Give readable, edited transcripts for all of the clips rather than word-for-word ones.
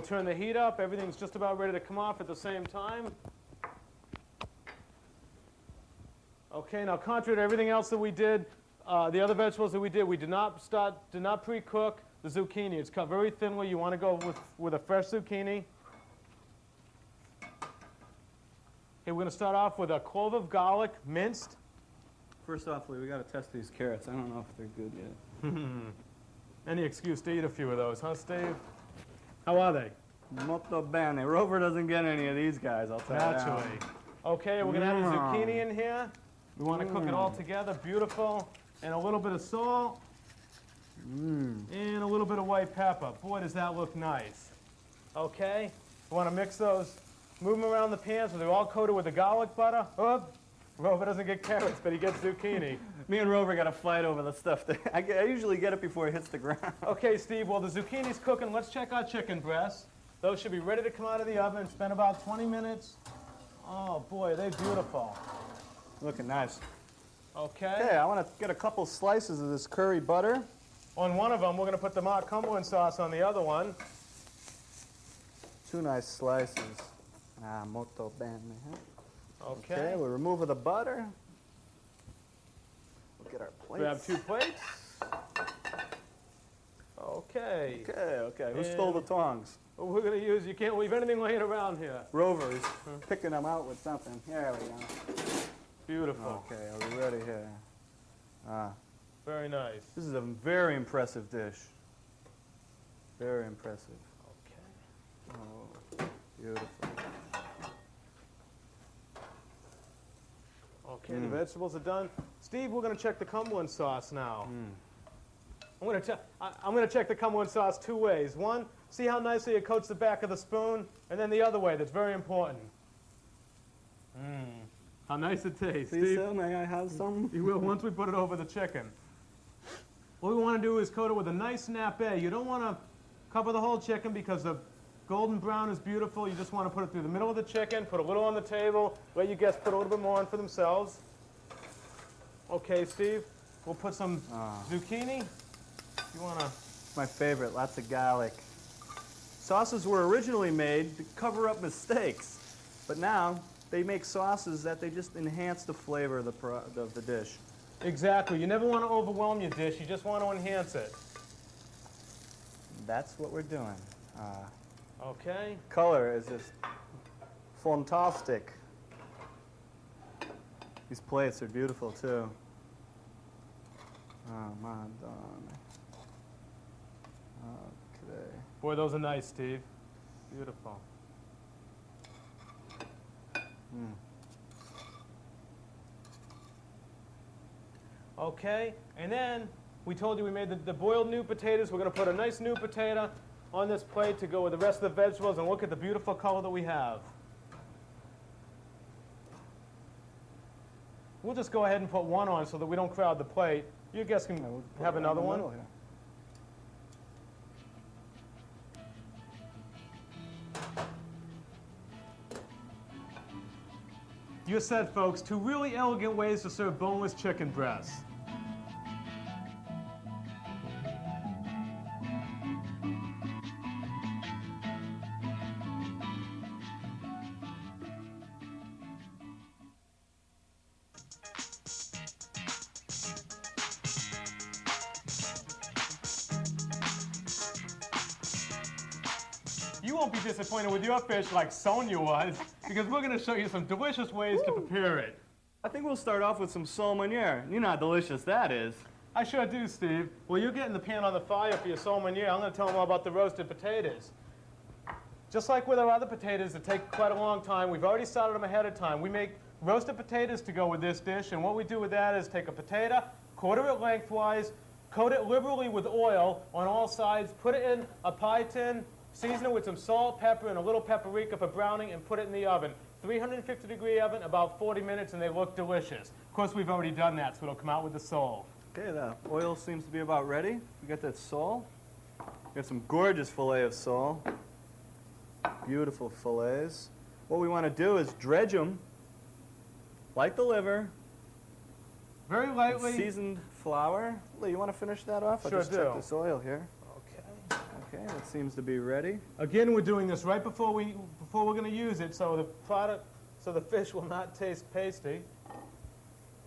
we'll turn the heat up. Everything's just about ready to come off at the same time. Okay, now contrary to everything else that we did, the other vegetables that we did did not pre-cook the zucchini. It's cut very thinly. You want to go with a fresh zucchini. Okay, we're going to start off with a clove of garlic, minced. First off, we got to test these carrots. I don't know if they're good yet. Any excuse to eat a few of those, huh, Steve? How are they? Molto bene. Rover doesn't get any of these guys, I'll tell you that. Naturally. Okay, we're going to add a zucchini in here. We want to cook it all together, beautiful. And a little bit of salt. And a little bit of white pepper. Boy, does that look nice. Okay, we want to mix those, move them around the pan so they're all coated with the garlic butter. Oh, Rover doesn't get carrots, but he gets zucchini. Me and Rover got to fight over the stuff. I usually get it before it hits the ground. Okay, Steve, while the zucchini's cooking, let's check our chicken breasts. Those should be ready to come out of the oven. Spend about 20 minutes. Oh, boy, they're beautiful. Looking nice. Okay. Okay, I want to get a couple slices of this curry butter. On one of them, we're going to put the Mark Cumberland sauce on the other one. 2 nice slices. Molto bene. Okay. We'll remove the butter. We'll get our plates. Grab 2 plates. Okay. Okay. Who stole the tongs? We're going to use, you can't leave anything laying around here. Rover's picking them out with something. Here we go. Beautiful. Okay, are we ready here? Very nice. This is a very impressive dish. Very impressive. Okay. Oh, beautiful. Okay, the vegetables are done. Steve, we're going to check the Cumberland sauce now. I'm going to check the Cumberland sauce 2 ways. One, see how nicely it coats the back of the spoon, and then the other way, that's very important. How nice it tastes, Please, Steve. sir, may I have some? You will once we put it over the chicken. What we want to do is coat it with a nice nappe. You don't want to cover the whole chicken because the golden brown is beautiful. You just want to put it through the middle of the chicken, put a little on the table, let your guests put a little bit more on for themselves. Okay, Steve, we'll put some zucchini. You want to? My favorite, lots of garlic. Sauces were originally made to cover up mistakes, but now they make sauces that they just enhance the flavor of the dish. Exactly. You never want to overwhelm your dish. You just want to enhance it. That's what we're doing. Okay. Color is just fantastic. These plates are beautiful too. Oh, Madonna. Okay. Boy, those are nice, Steve. Beautiful. Okay, and then we told you we made the boiled new potatoes. We're going to put a nice new potato on this plate to go with the rest of the vegetables, and look at the beautiful color that we have. We'll just go ahead and put one on so that we don't crowd the plate. You guys can have another one. You said, folks, 2 really elegant ways to serve boneless chicken breasts. You won't be disappointed with your fish like Sonia was, because we're going to show you some delicious ways to prepare it. I think we'll start off with some sole meunière. You know how delicious that is. I sure do, Steve. Well, you're getting the pan on the fire for your sole meunière. I'm going to tell them all about the roasted potatoes. Just like with our other potatoes that take quite a long time, we've already started them ahead of time. We make roasted potatoes to go with this dish, and what we do with that is take a potato, quarter it lengthwise, coat it liberally with oil on all sides, put it in a pie tin, season it with some salt, pepper, and a little paprika for browning, and put it in the oven. 350-degree oven, about 40 minutes, and they look delicious. Of course, we've already done that, so it'll come out with the sole. Okay, the oil seems to be about ready. We got that sole. We got some gorgeous filet of sole. Beautiful fillets. What we want to do is dredge them like the liver. Very lightly. Seasoned flour. Lee, you want to finish that off? Sure I'll just do. check this oil here. Okay. Okay, that seems to be ready. Again, we're doing this right before we're going to use it, so the fish will not taste pasty.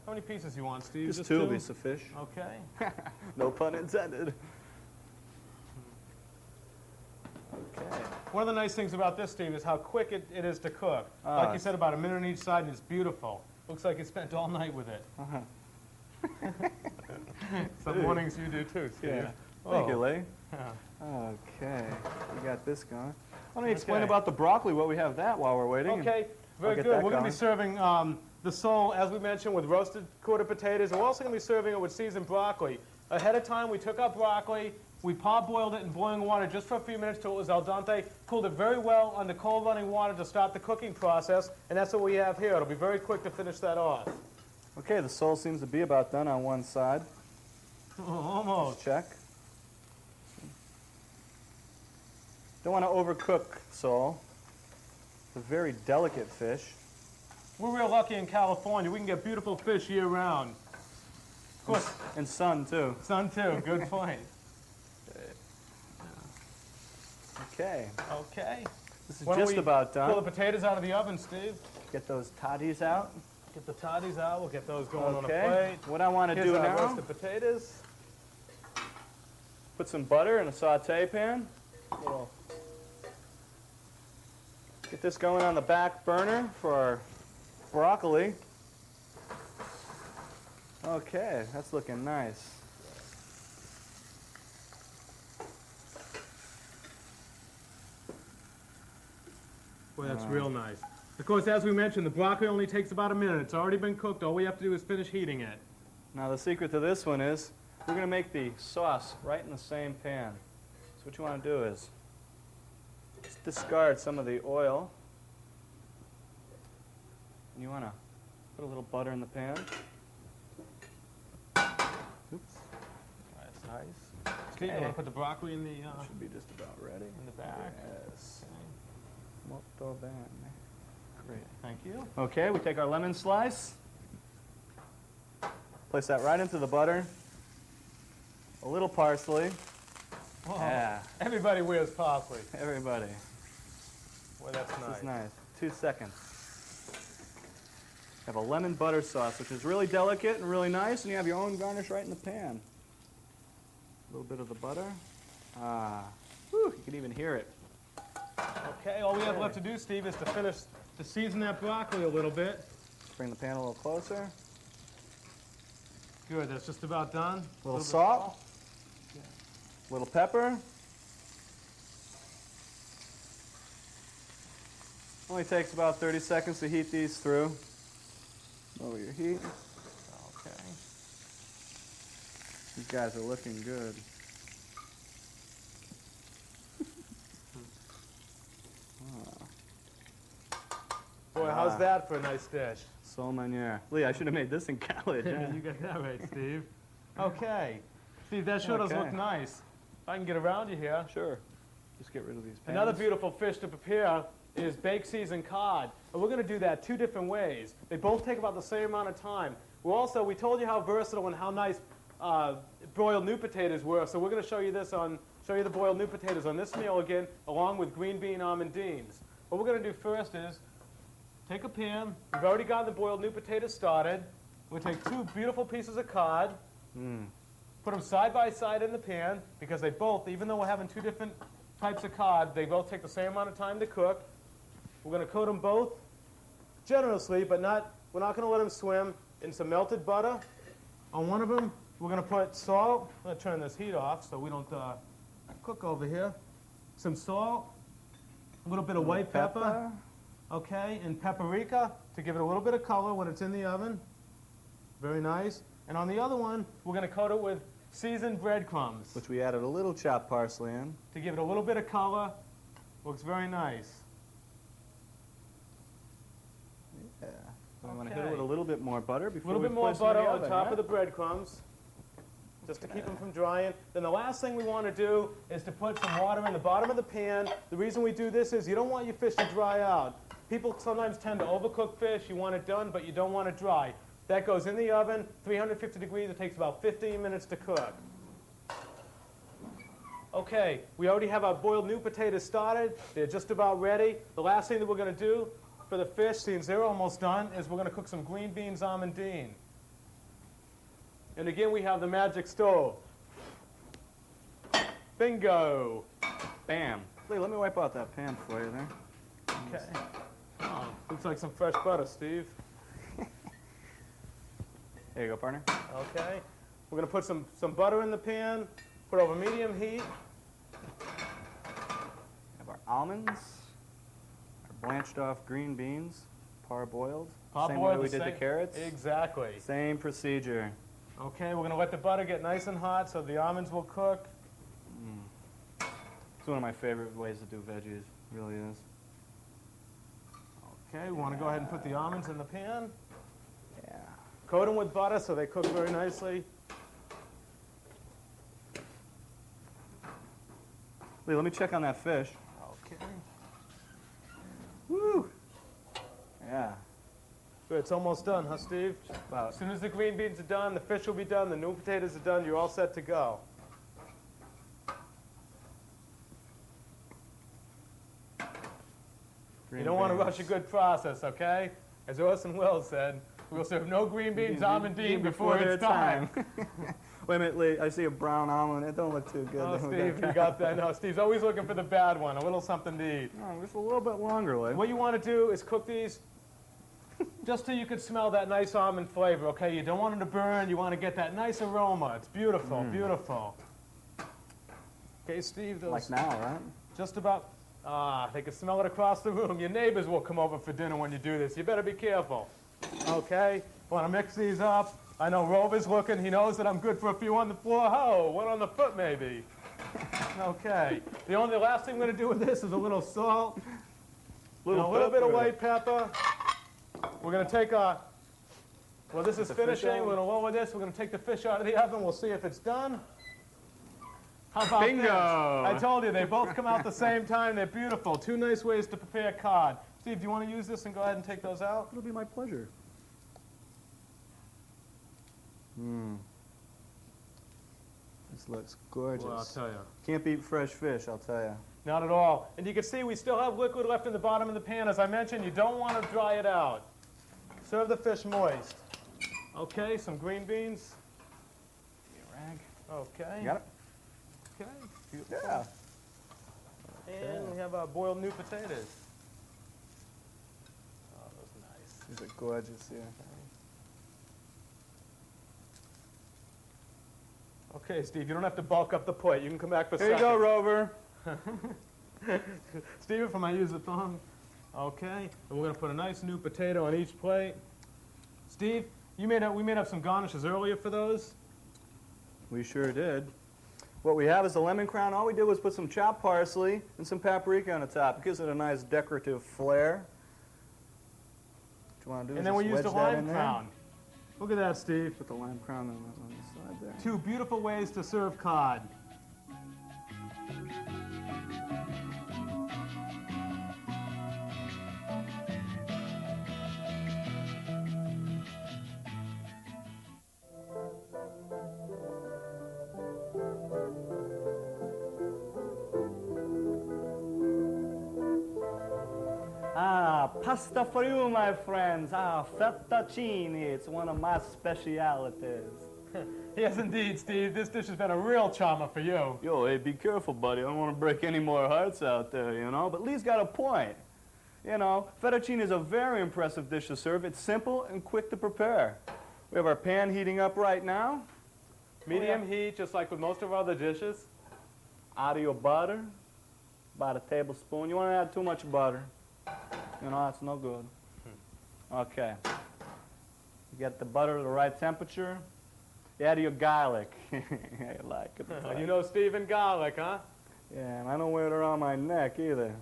How many pieces you want, Steve? Just two will be sufficient. Okay. No pun intended. Okay. One of the nice things about this, Steve, is how quick it is to cook. Ah. Like you said, about a minute on each side, and it's beautiful. Looks like you spent all night with it. Some mornings you do too, Steve. Yeah. Thank you, Lee. Yeah. Okay, we got this going. Why don't you explain Okay. about the broccoli, what we have that while we're waiting? Okay, very get good. that We're going to going. be serving the sole, as we mentioned, with roasted quarter potatoes. And we're also going to be serving it with seasoned broccoli. Ahead of time, we took our broccoli, we parboiled it in boiling water just for a few minutes till it was al dente, cooled it very well under cold running water to start the cooking process, and that's what we have here. It'll be very quick to finish that off. Okay, the sole seems to be about done on one side. Almost. Check. Don't want to overcook sole. It's a very delicate fish. We're real lucky in California. We can get beautiful fish year round. Of course, And sun, too. sun too. Good point. Okay, Okay. this is Why don't just we about Pull the done. potatoes out of the oven, Steve. Get those toddies out. Get the toddies out. We'll get those going on a Okay, plate. what I want to Here's do our now, roasted potatoes. put some butter in a saute pan. Get this going on the back burner for our broccoli. Okay, that's looking nice. Boy, that's real nice. Of course, as we mentioned, the broccoli only takes about a minute. It's already been cooked. All we have to do is finish heating it. Now the secret to this one is we're going to make the sauce right in the same pan. So what you want to do is just discard some of the oil. And you want to put a little butter in the pan. Oops. That's nice. Steve, you Okay. want to put the broccoli in the Should be just about ready. back? Yes. Molto bene. Great. Thank you. Okay, we take our lemon slice, place that right into the butter, a little parsley. Whoa. Yeah, Everybody wears parsley. everybody. Boy, that's This nice. is nice. 2 seconds. You have a lemon butter sauce, which is really delicate and really nice, and you have your own garnish right in the pan. A little bit of the butter. Ah, whew, you can even hear it. Okay, all we have left to do, Steve, is to season that broccoli a little bit. Bring the pan a little closer. Good, that's just about done. A little bit of salt. A little pepper. Only takes about 30 seconds to heat these through. Lower your heat. Okay. These guys are looking good. Boy, how's that for a nice dish? Sole meunière. Lee, I should have made this in college. huh? You got that right, Steve. Okay. Steve, that sure does Okay. look nice. If I can get around you here. Sure. Just get rid of these pans. Another beautiful fish to prepare is baked seasoned cod. And we're going to do that 2 different ways. They both take about the same amount of time. We told you how versatile and how nice broiled new potatoes were. So we're going to show you the boiled new potatoes on this meal again, along with green bean almondines. What we're going to do first is take a pan. We've already got the boiled new potatoes started. We'll take 2 beautiful pieces of cod. Put them side by side in the pan because they both, even though we're having 2 different types of cod, they both take the same amount of time to cook. We're going to coat them both generously, but we're not going to let them swim in some melted butter. On one of them, we're going to put salt. I'm going to turn this heat off so we don't cook over here. Some salt, a little bit of white pepper, okay, and paprika to give it a little bit of color when it's in the oven. Very nice. And on the other one, we're going to coat it with seasoned breadcrumbs Which we added a little chopped parsley in. to give it a little bit of color. Looks very nice. Yeah. So we want to hit it with a Okay. little bit more butter A before little we bit more place them in butter the on oven, top right? of the breadcrumbs, just to keep them from drying. Then the last thing we want to do is to put some water in the bottom of the pan. The reason we do this is you don't want your fish to dry out. People sometimes tend to overcook fish. You want it done, but you don't want it dry. That goes in the oven, 350 degrees. It takes about 15 minutes to cook. Okay, we already have our boiled new potatoes started. They're just about ready. The last thing that we're going to do for the fish, since they're almost done, is we're going to cook some green beans almondine. And again, we have the magic stove. Bingo! Bam. Lee, let me wipe out that pan for you there. Okay. Oh, looks like some fresh butter, Steve. There you go, partner. Okay. We're going to put some butter in the pan, put over medium heat. Have our almonds, our blanched off green beans, parboiled. Same way we did the carrots. Exactly. Same procedure. Okay, we're going to let the butter get nice and hot so the almonds will cook. It's one of my favorite ways to do veggies, it really is. Okay, we want to go ahead and put the almonds in the pan. Yeah. Coat them with butter so they cook very nicely. Lee, let me check on that fish. Okay. Woo! Yeah. Good, it's almost done, huh, Steve? As soon as the green beans are done, the fish will be done, the new potatoes are done, you're all set to go. You don't want to rush a good process, okay? As Orson Welles said, we'll serve no green beans almondine before it's time. Wait a minute, Lee, I see a brown almond. It don't look too good. Oh, Steve, you got that. No, Steve's always looking for the bad one, a little something to eat. Oh, just a little bit longer, Lee. What you want to do is cook these just till you can smell that nice almond flavor, okay? You don't want them to burn. You want to get that nice aroma. It's beautiful, beautiful. Okay, Steve, those Like now, right? just about, they can smell it across the room. Your neighbors will come over for dinner when you do this. You better be careful, okay? Want to mix these up. I know Rover's looking. He knows that I'm good for a few on the floor. Oh, one on the foot maybe. Okay. The last thing we're going to do with this is a little salt, and a little bit of white pepper. We're going to take well, this is finishing. We're going to lower this. We're going to take the fish out of the oven. We'll see if it's done. How about Bingo! this? I told you, they both come out at the same time. They're beautiful. Two nice ways to prepare cod. Steve, do you want to use this and go ahead and take those out? It'll be my pleasure. This looks gorgeous. Well, I'll tell you. Can't beat fresh fish, I'll tell you. Not at all. And you can see we still have liquid left in the bottom of the pan. As I mentioned, you don't want to dry it out. Serve the fish moist. Okay, some green beans. Rag. Okay. You got it? Okay. Beautiful. Yeah. And we have our boiled new potatoes. Oh, those are nice. These are gorgeous, yeah. Okay, Steve, you don't have to bulk up the plate. You can come back for Here you go, Rover. Steve, if I might use the thong. Okay, and we're going to put a nice new potato on each plate. Steve, we made up some garnishes earlier for those. We sure did. What we have is a lemon crown. All we did was put some chopped parsley and some paprika on the top. It gives it a nice decorative flair. What you want to do And is then we just used a wedge that lime in there. crown. Look at that, Steve. Put the lime crown on the side there. Two beautiful ways to serve cod. Pasta for you, my friends. Fettuccine. It's one of my specialities. Yes, indeed, Steve. This dish has been a real charmer for you. Yo, hey, be careful, buddy. I don't want to break any more hearts out there, you know? But Lee's got a point. You know, fettuccine is a very impressive dish to serve. It's simple and quick to prepare. We have our pan heating up right now. Medium heat, just like with most of our other dishes. Add your butter, about a tablespoon. You want to add too much butter. You know, that's no good. Okay. You get the butter to the right temperature. You add your garlic. I like it. You know Steve and garlic, huh? Yeah, and I don't wear it around my neck either.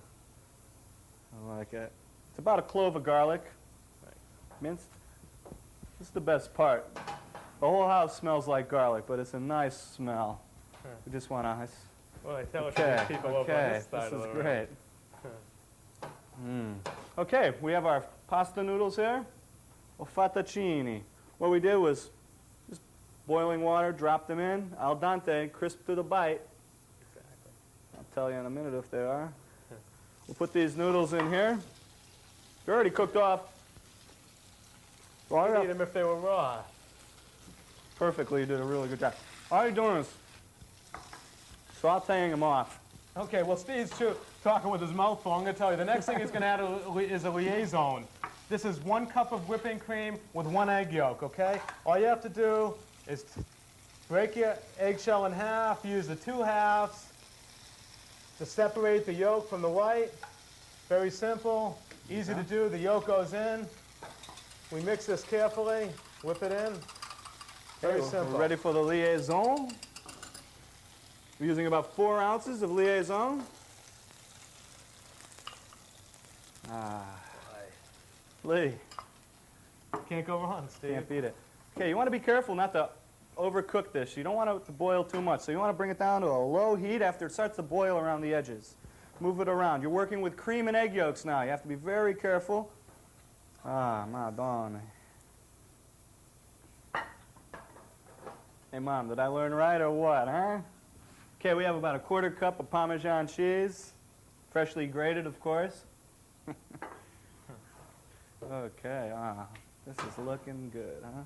I like it. It's about a clove of garlic. Minced. This is the best part. The whole house smells like garlic, but it's a nice smell. We just want to... Well, I tell Okay, people over on okay, this side this of the is room. great. Okay, we have our pasta noodles here. Or fettuccine. What we did was just boiling water, drop them in, al dente, crisp to the bite. tell you in a minute if they are. We'll put these noodles in here. They're already cooked off. I'd eat them if they were raw. Perfectly, you did a really good job. All you're doing is sauteing them off. Okay, well, Steve's talking with his mouth full. I'm going to tell you, the next thing he's going to add is a liaison. This is 1 cup of whipping cream with 1 egg yolk, okay? All you have to do is break your eggshell in half, use the 2 halves to separate the yolk from the white. Very simple, easy to do. The yolk goes in. We mix this carefully, whip it in. Very simple. We're ready for the liaison. We're using about 4 ounces of liaison. Lee. Can't go wrong, Steve. Can't beat it. Okay, you want to be careful not to overcook this. You don't want it to boil too much, so you want to bring it down to a low heat after it starts to boil around the edges. Move it around. You're working with cream and egg yolks now. You have to be very careful. Madonna. Hey, Mom, did I learn right or what, huh? Okay, we have about a 1/4 cup of Parmesan cheese, freshly grated, of course. Okay, this is looking good, huh?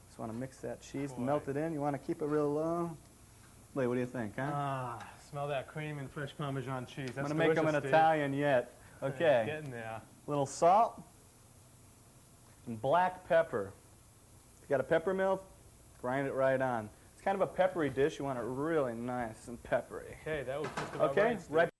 Just want to mix that cheese, melt it in. You want to keep it real low? Lee, what do you think, huh? Smell that cream and fresh Parmesan cheese. That's I'm going to make them an Italian yet. Okay. Getting there. Little salt and black pepper. If you got a pepper mill, grind it right on. It's kind of a peppery dish. You want it really nice and peppery. Okay, that was just about Okay, right, Steve. right